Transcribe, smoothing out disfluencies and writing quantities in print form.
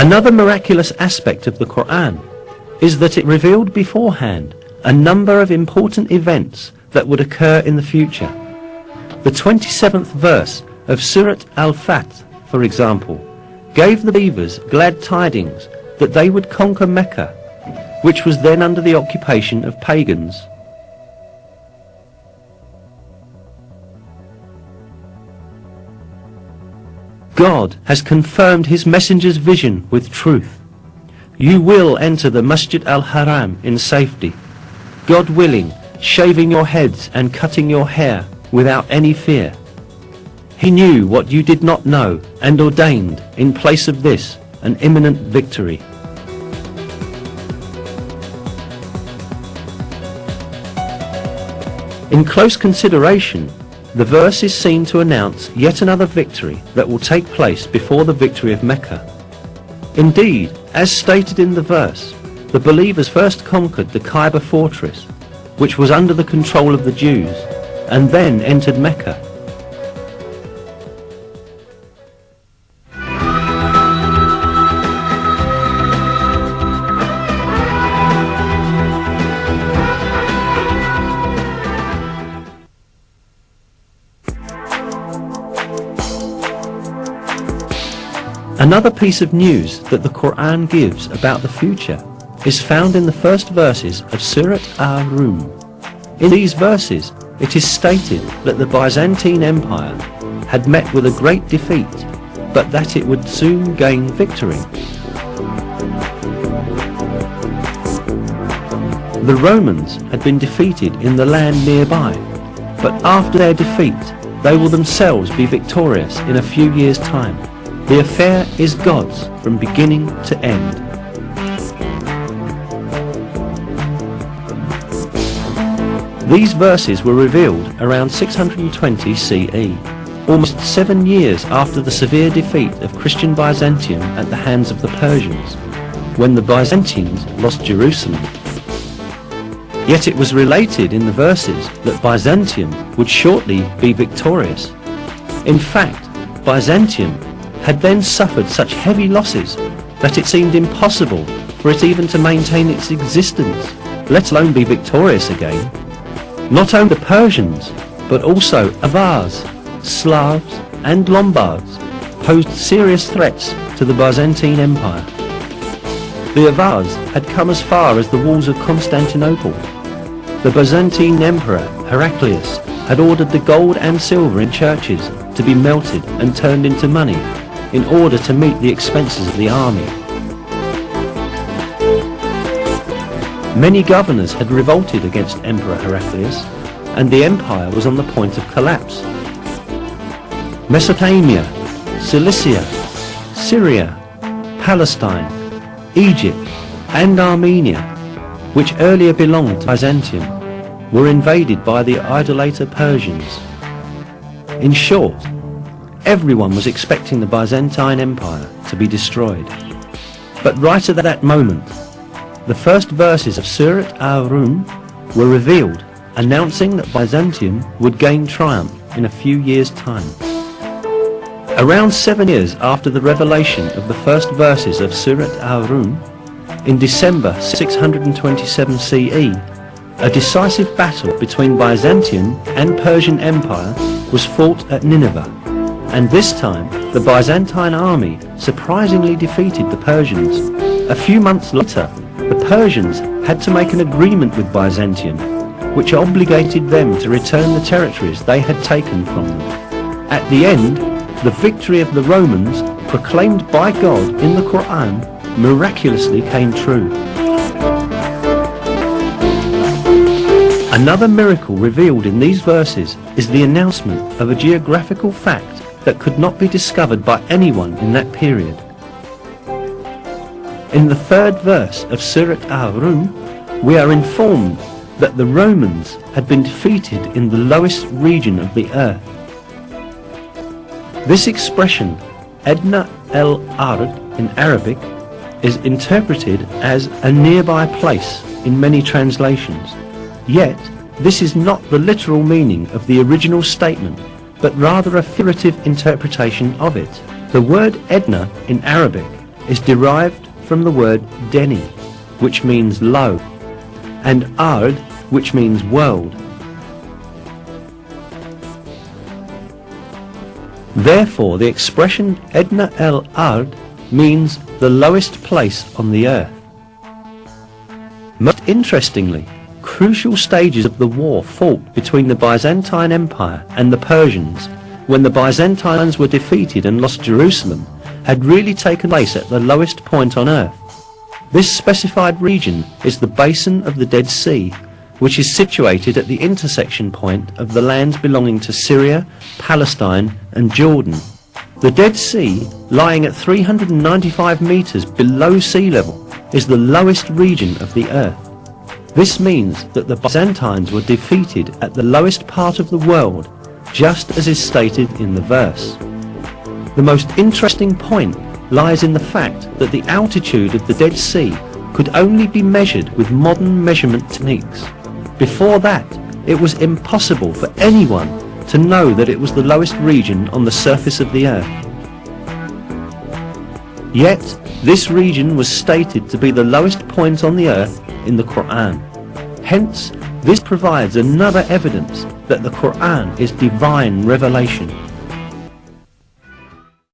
Another miraculous aspect of the Quran is that it revealed beforehand a number of important events that would occur in the future. The 27th verse of Surat Al-Fath, for example, gave the believers glad tidings that they would conquer Mecca, which was then under the occupation of pagans. God has confirmed his messenger's vision with truth. You will enter the Masjid al-Haram in safety, God willing, shaving your heads and cutting your hair without any fear. He knew what you did not know and ordained in place of this an imminent victory. In close consideration, the verse is seen to announce yet another victory that will take place before the victory of Mecca. Indeed, as stated in the verse, the believers first conquered the Kaaba fortress, which was under the control of the Jews, and then entered Mecca. Another piece of news that the Quran gives about the future is found in the first verses of Surat Ar-Rum. In these verses, it is stated that the Byzantine Empire had met with a great defeat, but that it would soon gain victory. The Romans had been defeated in the land nearby, but after their defeat, they will themselves be victorious in a few years' time. The affair is God's from beginning to end. These verses were revealed around 620 CE, almost 7 years after the severe defeat of Christian Byzantium at the hands of the Persians, when the Byzantines lost Jerusalem. Yet it was related in the verses that Byzantium would shortly be victorious. In fact, Byzantium had then suffered such heavy losses that it seemed impossible for it even to maintain its existence, let alone be victorious again. Not only the Persians, but also Avars, Slavs and Lombards posed serious threats to the Byzantine Empire. The Avars had come as far as the walls of Constantinople. The Byzantine Emperor Heraclius had ordered the gold and silver in churches to be melted and turned into money in order to meet the expenses of the army. Many governors had revolted against Emperor Heraclius, and the empire was on the point of collapse. Mesopotamia, Cilicia, Syria, Palestine, Egypt, and Armenia, which earlier belonged to Byzantium, were invaded by the idolater Persians. In short, everyone was expecting the Byzantine Empire to be destroyed. But right at that moment, the first verses of Surat Ar-Rum were revealed, announcing that Byzantium would gain triumph in a few years' time. Around 7 years after the revelation of the first verses of Surat Ar-Rum, in December 627 CE, a decisive battle between Byzantium and Persian Empire was fought at Nineveh, and this time the Byzantine army surprisingly defeated the Persians. A few months later, the Persians had to make an agreement with Byzantium, which obligated them to return the territories they had taken from them. At the end, the victory of the Romans, proclaimed by God in the Quran, miraculously came true. Another miracle revealed in these verses is the announcement of a geographical fact that could not be discovered by anyone in that period. In the third verse of Surat Ar-Rum, we are informed that the Romans had been defeated in the lowest region of the earth. This expression, Adna el-Ard in Arabic, is interpreted as a nearby place in many translations. Yet, this is not the literal meaning of the original statement, but rather a figurative interpretation of it. The word Edna in Arabic is derived from the word deni, which means low, and ard, which means world. Therefore, the expression Edna el Ard means the lowest place on the earth. Most interestingly, crucial stages of the war fought between the Byzantine Empire and the Persians, when the Byzantines were defeated and lost Jerusalem, had really taken place at the lowest point on earth. This specified region is the basin of the Dead Sea, which is situated at the intersection point of the lands belonging to Syria, Palestine and Jordan. The Dead Sea, lying at 395 meters below sea level, is the lowest region of the earth. This means that the Byzantines were defeated at the lowest part of the world, just as is stated in the verse. The most interesting point lies in the fact that the altitude of the Dead Sea could only be measured with modern measurement techniques. Before that, it was impossible for anyone to know that it was the lowest region on the surface of the earth. Yet, this region was stated to be the lowest point on the earth in the Quran. Hence, this provides another evidence that the Quran is divine revelation.